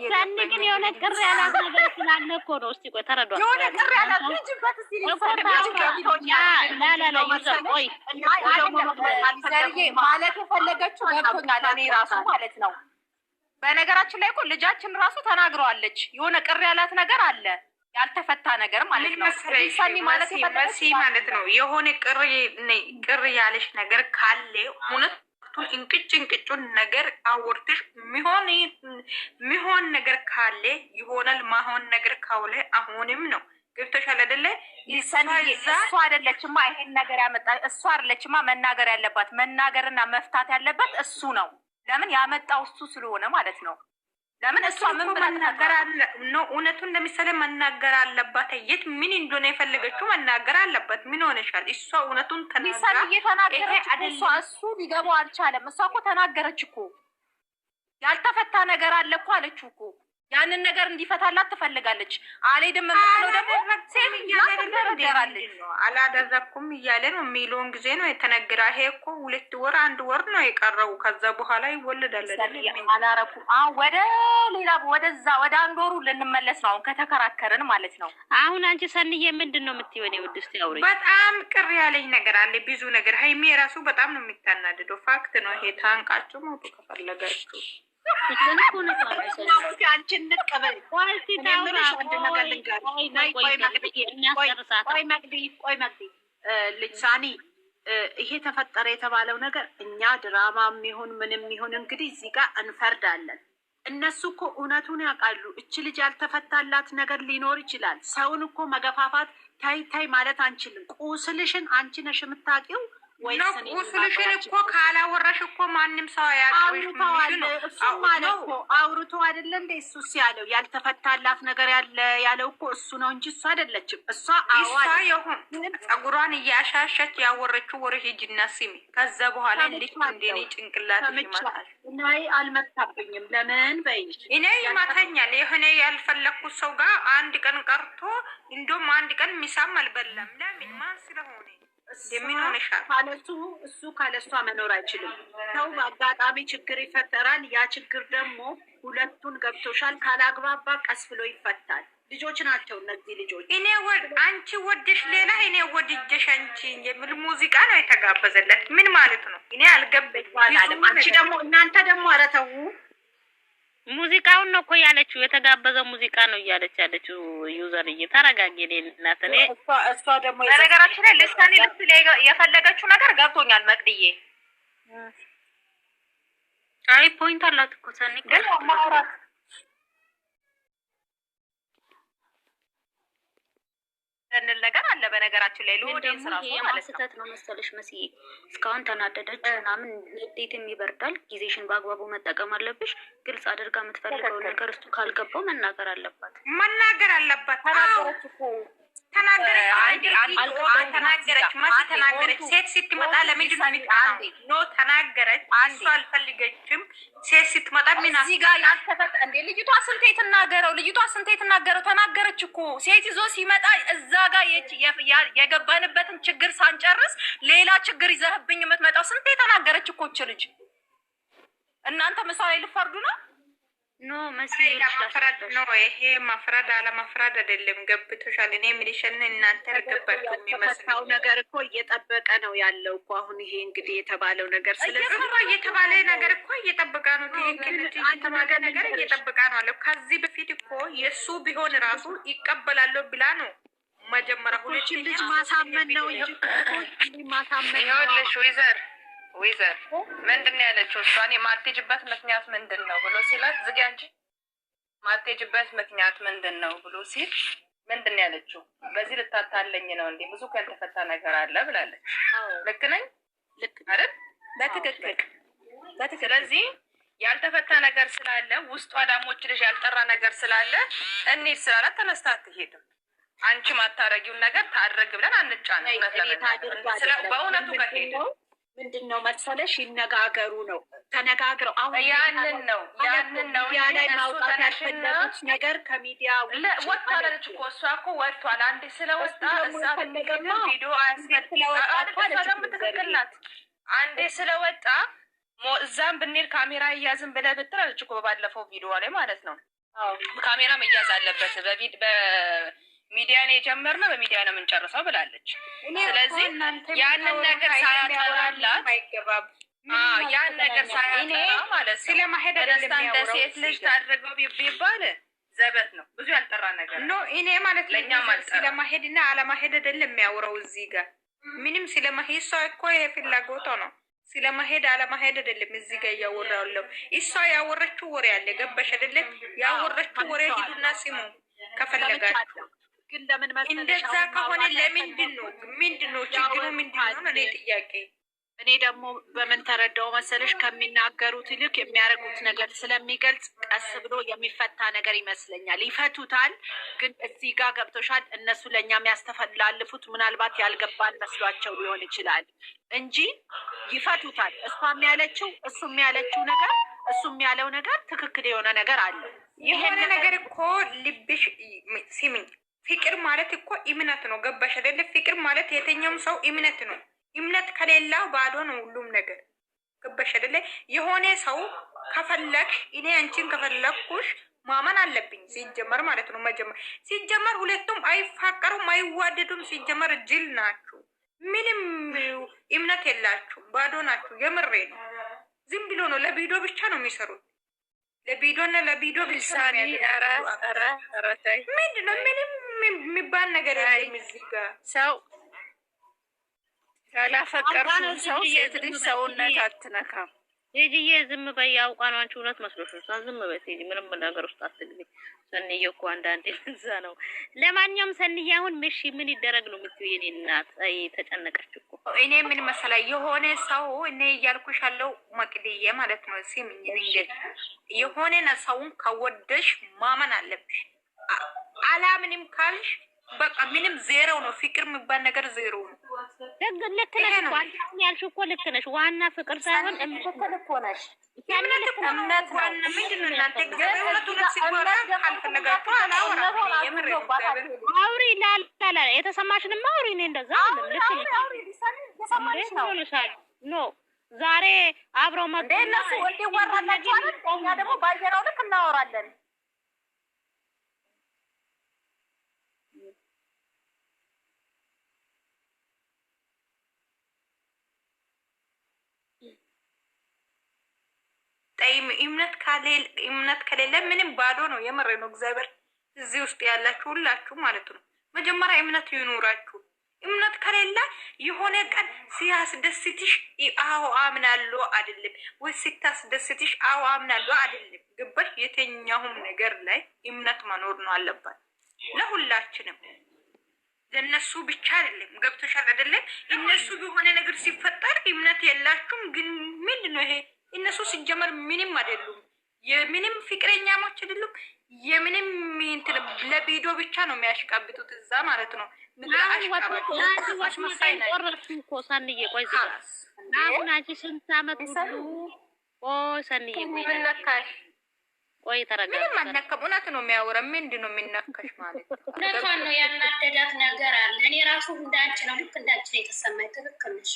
ሰኒ ግን የሆነ ቅር ያላት ነገር ስላለ እኮ ነው። እስቲ ቆይ ተረዷት። የሆነ ቅር ያላት ልጅ በትሲ ማለት የፈለገችው ገብቶኛል። እኔ ራሱ ማለት ነው። በነገራችን ላይ እኮ ልጃችን ራሱ ተናግረዋለች። የሆነ ቅር ያላት ነገር አለ፣ ያልተፈታ ነገር ማለት ነው። ሰኒ ማለት ማለት ነው። የሆነ ቅር ያለሽ ነገር ካለ እውነት እንቅጩን ነገር አወርተሽ ሚሆን ነገር ካለ ይሆናል። ማሆን ነገር ካውለ አሁንም ነው። ገብቶሻል አይደለ? እሷ አይደለችማ ይሄን ነገር ያመጣ እሷ አይደለችማ መናገር ያለባት። መናገርና መፍታት ያለበት እሱ ነው። ለምን ያመጣው እሱ ስለሆነ ማለት ነው። ለምን እሷ ምን መናገር አለ ነው? እውነቱን ለምሳሌ መናገር አለባት። የት ምን እንደሆነ የፈለገችው መናገር አለባት። ምን ሆነሻል? እሷ እውነቱን ተናገረ። እሱ ሊገባው አልቻለም። እሷ እኮ ተናገረች እኮ ያልተፈታ ነገር አለ እኮ አለችው እኮ። ያንን ነገር እንዲፈታላት ትፈልጋለች። አልሄድም የምትለው ደግሞ አላደረኩም እያለ ነው። ሚሊዮን ጊዜ ነው የተነገረ። ይሄ እኮ 2 ወር 1 ወር ነው የቀረው። ከዛ በኋላ ይወለዳል። አላረኩም። ወደ ሌላ ወደዛ ወደ 1 ወሩ ልንመለስ ነው አሁን ከተከራከርን ማለት ነው። አሁን አንቺ ሰንዬ ምንድን ነው የምትይው? እኔ ውድስት ያውሪ በጣም ቅር ያለኝ ነገር አለ። ብዙ ነገር ሃይሜ ራሱ በጣም ነው የሚታናደደው። ፋክት ነው ይሄ። ታንቃችሁ ሞቱ ከፈለጋችሁ ልጅ ሳኒ ይሄ ተፈጠረ የተባለው ነገር እኛ ድራማም ይሁን ምንም ይሁን እንግዲህ እዚህ ጋር እንፈርዳለን። እነሱ እኮ እውነቱን ያውቃሉ። እች ልጅ ያልተፈታላት ነገር ሊኖር ይችላል። ሰውን እኮ መገፋፋት ታይ ማለት አንችልም። ቁስልሽን አንቺ ነሽ የምታውቂው። ቁስልሽን እኮ ካላወራሽ እኮ ማንም ሰው አውርቶ አይደለ እንደ እሱስ ያለው ያልተፈታላት ነገር ያለው እኮ እሱ ነው እንጂ እሱ አይደለችም። እሷ ይሁን ጸጉሯን እያሻሸች ያወረችው ወሬ ሂጂና ስሚ። ከዛ በኋላ ልክ እንደኔ ጭንቅላት ይመታል። ናይ አልመታብኝም። ለምን በይሽ እኔ ይመታኛል። የሆነ ያልፈለኩት ሰው ጋር 1 ቀን ቀርቶ እንደውም 1 ቀን ሚሳም አልበላም። ለምን ማን ስለሆነ እሱ ካለሷ መኖር አይችልም። ሰው በአጋጣሚ ችግር ይፈጠራል። ያ ችግር ደግሞ ሁለቱን ገብቶሻል ካላግባባ ቀስ ብሎ ይፈታል። ልጆች ናቸው እነዚህ ልጆች። አንቺ ወደሽ ሌላ እኔ ወድጀሽ አንቺ የሚል ሙዚቃ ነው የተጋበዘለት። ምን ማለት ነው? እኔ አልገባኝም። አንቺ ደግሞ እናንተ ደግሞ ኧረ ተው ሙዚቃውን ነው እኮ ያለችው። የተጋበዘው ሙዚቃ ነው እያለች ያለችው። ዩዘር እየተረጋገ እናት እኔ እሷ ደግሞ በነገራችን ላይ ልሳኔ ልትል የፈለገችው ነገር ገብቶኛል። መቅድዬ አይ ፖይንት አላት እኮ ሰኒ ግን ማውራት እንል ነገር አለ። በነገራችን ላይ ሎዴንስ ራሱ ማለት ነው መሰለሽ መስዬ እስካሁን ተናደደች ምናምን። ንዴትም ይበርዳል። ጊዜሽን በአግባቡ መጠቀም አለብሽ። ግልጽ አድርጋ የምትፈልገው ነገር እሱ ካልገባው መናገር አለባት። ተናገረች እኮ ተናገረች። ሴት ስትመጣ ለምንድን ነው የሚጣለው? ተናገረች። እሱ አልፈልገችም። ሴት ስትመጣ ምን እዚህ ጋር ያልተፈጠ እንዴ? ልጅቷ ስንቴ ትናገረው? ተናገረች እኮ። ሴት ይዞ ሲመጣ እዛ ጋር የገባንበትን ችግር ሳንጨርስ ሌላ ችግር ይዘህብኝ የምትመጣው ስንቴ ተናገረች እኮ ልጅ። እናንተ ምሳሌ ልፈርዱ ነው? ኖ መስዬ ማፍረድ ነው ይሄ። ማፍረድ አለማፍረድ አይደለም። ገብቶሻል? እኔ ምንሽን እናንተ ልገባችሁ የሚመስለው ነገር እኮ እየጠበቀ ነው ያለው እኮ አሁን። ይሄ እንግዲህ የተባለው ነገር ስለዚህ የተባለ ነገር እኮ እየጠበቀ ነው። ትክክል የተባለ ነገር እየጠበቀ ነው አለ። ከዚህ በፊት እኮ የሱ ቢሆን ራሱ ይቀበላለሁ ብላ ነው መጀመሪያ። ሁለቱም ልጅ ማሳመን ነው እንጂ ማሳመን ይኸውልሽ ዊዘር ምንድን ነው ያለችው? እሷን የማትሄጂበት ምክንያት ምንድን ነው ብሎ ሲላት ዝጊ አንቺ ማትሄጂበት ምክንያት ምንድን ነው ብሎ ሲል ምንድን ነው ያለችው? በዚህ ልታታለኝ ነው እንዴ? ብዙ ያልተፈታ ነገር አለ ብላለች። ልክ ነኝ? ልክ አይደል? በትክክል። ስለዚህ ያልተፈታ ነገር ስላለ ውስጧ ዳሞች ልጅ ያልጠራ ነገር ስላለ እንሂድ ስላላት ተነስታ አትሄድም። አንቺ ማታረጊውን ነገር ታድርግ ብለን አንጫን። በእውነቱ ከሄደ ምንድነው መሰለሽ ይነጋገሩ ነው። ተነጋግረው አሁን ያንን ነው ላይ ማውጣት ያልፈለጉት ነገር ከሚዲያ ወጥቷለች እኮ እሷ እኮ ወጥቷል። አንዴ ስለወጣ እዛ ቪዲዮ አያስፈልግም። ትክክል ናት። አንዴ ስለወጣ እዛም ብንሄድ ካሜራ እያዝን ብለህ ብትል አለች እኮ ባለፈው ቪዲዮ ላይ ማለት ነው። ካሜራ መያዝ አለበት። በሚዲያ ነው የጀመርነው፣ በሚዲያ ነው የምንጨርሰው ብላለች። ስለዚህ ያንን ነገር ሳያጠራላት ያን ነገር ሳያጠራ ማለት ነው ስለማሄድ ደስታ እንደ ሴት ልጅ ታድርገው ቢባል ዘበት ነው። ብዙ ያልጠራ ነገር ነው። እኔ ማለት ለኛ ስለማሄድና አለማሄድ አይደለም የሚያወራው እዚህ ጋር ምንም ስለማሄድ ሰው እኮ የፍላጎቷ ነው። ስለማሄድ አለማሄድ አይደለም እዚህ ጋር እያወራው። እሷ ያወረችው ወሬ አለ ገባሽ አይደለም? ያወረችው ወሬ ሂዱና ስሙ ከፈለጋችሁ። ግን ለምን መሰለሽ እንደዛ ከሆነ ምንድነው ችግሩ? ምንድነው ነው ጥያቄ። እኔ ደግሞ በምን ተረዳው መሰለሽ ከሚናገሩት ይልቅ የሚያደርጉት ነገር ስለሚገልጽ ቀስ ብሎ የሚፈታ ነገር ይመስለኛል። ይፈቱታል። ግን እዚህ ጋር ገብቶሻል። እነሱ ለእኛ የሚያስተላልፉት ምናልባት ያልገባን መስሏቸው ሊሆን ይችላል እንጂ ይፈቱታል። እሷም ያለችው እሱም ያለችው ነገር እሱም ያለው ነገር ትክክል የሆነ ነገር አለ። የሆነ ነገር እኮ ልብሽ ሲሚኝ ፍቅር ማለት እኮ እምነት ነው። ገባሽ አይደለ? ፍቅር ማለት የተኛውም ሰው እምነት ነው። እምነት ከሌላው ባዶ ነው ሁሉም ነገር። ገባሽ አይደለ? የሆነ ሰው ከፈለግሽ እኔ አንቺን ከፈለግኩሽ ማመን አለብኝ ሲጀመር ማለት ነው። ሲጀመር ሁለቱም አይፋቀሩም፣ አይዋደዱም። ሲጀመር ጅል ናችሁ። ምንም እምነት የላችሁ፣ ባዶ ናችሁ። የምሬ ነው። ዝም ብሎ ነው ለቪዲዮ ብቻ ነው የሚሰሩት። ለቪዲዮና ለቪዲዮ ብቻ ነው ምንድነው? ምንም የሚባል ነገር የለም እዚህ ጋር ሰው ያላፈቀርሽው ሰው ሴት ልጅ ሰውነት አትነካም። ሂጂዬ ዝም በይ። አውቃ ነው አንቺ እውነት መስሎሽ ነው። ዝም በይ ሂጂ። ምንም ነገር ውስጥ አትግቢ። ሰንዬ እኮ አንዳንዴ እዛ ነው። ለማንኛውም ሰንዬ አሁን ምሽ ምን ይደረግ ነው የምትይው? የኔ እናት አይ ተጨነቀች እኮ። እኔ ምን መሰለኝ የሆነ ሰው እኔ እያልኩሽ ያለው መቅድዬ ማለት ነው። ሲምኝ እንግዲህ የሆነ ሰውን ከወደሽ ማመን አለብሽ። አላምንም ካልሽ በቃ ምንም ዜሮ ነው። ፍቅር የሚባል ነገር ዜሮ ነው። ልክ ነሽ እኮ አንቺ ያልሽው እኮ ልክ ነሽ። ዋና ፍቅር ሳይሆን እምነት እኮ ነሽ። እምነት ዋና ምንድነው? እናንተ ገበያውነት ሲወራ ካልፈለጋችሁ አላወራም። አውሪ ላላ የተሰማሽንም አውሪ። እኔ እንደዛ አይደለም። ልክ ነሽ። ኖ ዛሬ አብረው መጥቶ እነሱ እንዲወራላችሁ አይደል? እኛ ደግሞ ባየነው ልክ እናወራለን። ጠይም እምነት ከሌለ ምንም ባዶ ነው። የምሬ ነው። እግዚአብሔር እዚህ ውስጥ ያላችሁ ሁላችሁ ማለት ነው መጀመሪያ እምነት ይኑራችሁ። እምነት ከሌለ የሆነ ቀን ሲያስደስትሽ አዎ አምናለሁ አይደለም ወይ ሲታስደስትሽ አዎ አምናለሁ አይደለም። ገባሽ? የትኛውም ነገር ላይ እምነት መኖር ነው አለባት ለሁላችንም። ለነሱ ብቻ አይደለም። ገብቶሻል አይደለም? እነሱ የሆነ ነገር ሲፈጠር እምነት የላችሁም። ግን ምንድነው ይሄ? እነሱ ሲጀመር ምንም አይደሉም። የምንም ፍቅረኛሞች አይደሉም። የምንም እንትን ለቪዲዮ ብቻ ነው የሚያሽቃብጡት እዛ ማለት ነው። አሁን አንቺ ስንት ዓመት ሁሉ ሰንዬ ቆይ ተረጋጋ። ምንም አልነካም። እውነት ነው የሚያወራ። ምንድን ነው የሚነካሽ ማለት ነው? እውነቷን ነው። ያናደዳት ነገር አለ። እኔ ራሱ እንዳንቺ ነው፣ ልክ እንዳንቺ ነው የተሰማኝ። ትክክል ነሽ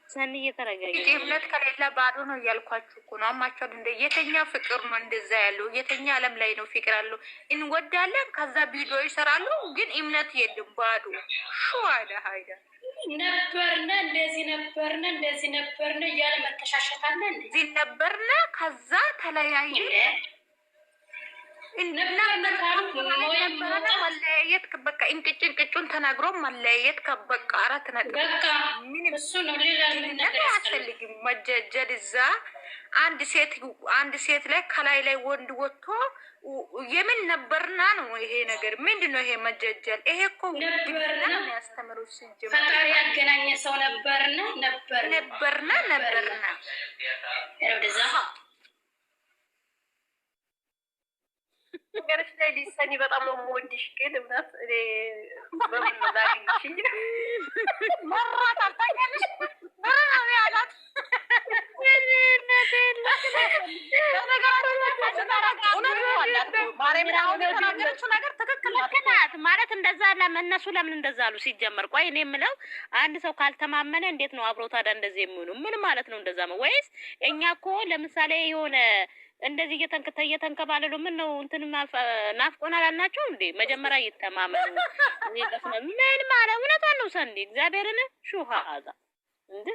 ሰንዬ ተረጋጋ። እምነት ከሌላ ባዶ ነው እያልኳችሁ እኮ ነው። አማቸውን እንደ የተኛው ፍቅር ነው እንደዛ ያለው። የተኛ ዓለም ላይ ነው ፍቅር አለው። እንወዳለን፣ ከዛ ቪዲዮ ይሰራሉ፣ ግን እምነት የለም። ባዶ ሹዋዳ ሀይዳ ነበርነ እንደዚህ ነበርነ እያለ መተሻሸታለ እዚህ ነበርነ፣ ከዛ ተለያየ መለያየት በቃ እንቅጩን ተናግሮ መለያየት በቃ አራት ነጥብ። ምንም አያስፈልግም መጀጀል። እዛ አንድ ሴት ላይ ከላይ ላይ ወንድ ወጥቶ የምን ነበርና ነው ይሄ ነገር? ምንድን ነው ይሄ መጀጀል? ይሄ እኮ ነበርና ነው ያስተምሩ። ሲጀምር ፈጣሪ ያገናኘ ሰው ነበርና ነገርሽ ላይ ሊሰኒ በጣም ነው የምወድሽ። ግን እምነት እኔ በምን ነው ላግኝሽ እንጂ መራት አልታኛለሽ ነው ያላት። ማለት እንደዛ እነሱ ለምን እንደዛ አሉ? ሲጀመር ቆይ እኔ የምለው አንድ ሰው ካልተማመነ እንዴት ነው አብሮ ታዲያ እንደዚህ የሚሆኑ? ምን ማለት ነው እንደዛ ነው? ወይስ እኛ እኮ ለምሳሌ የሆነ እንደዚህ እየተንከባለሉ ምን ነው እንትን ናፍቆን አላልናቸው እንዴ? መጀመሪያ እየተማመኑ ምን ማለት እውነቷን ነው። ሰንዴ እግዚአብሔርን ሹሃ አዛ እንዴ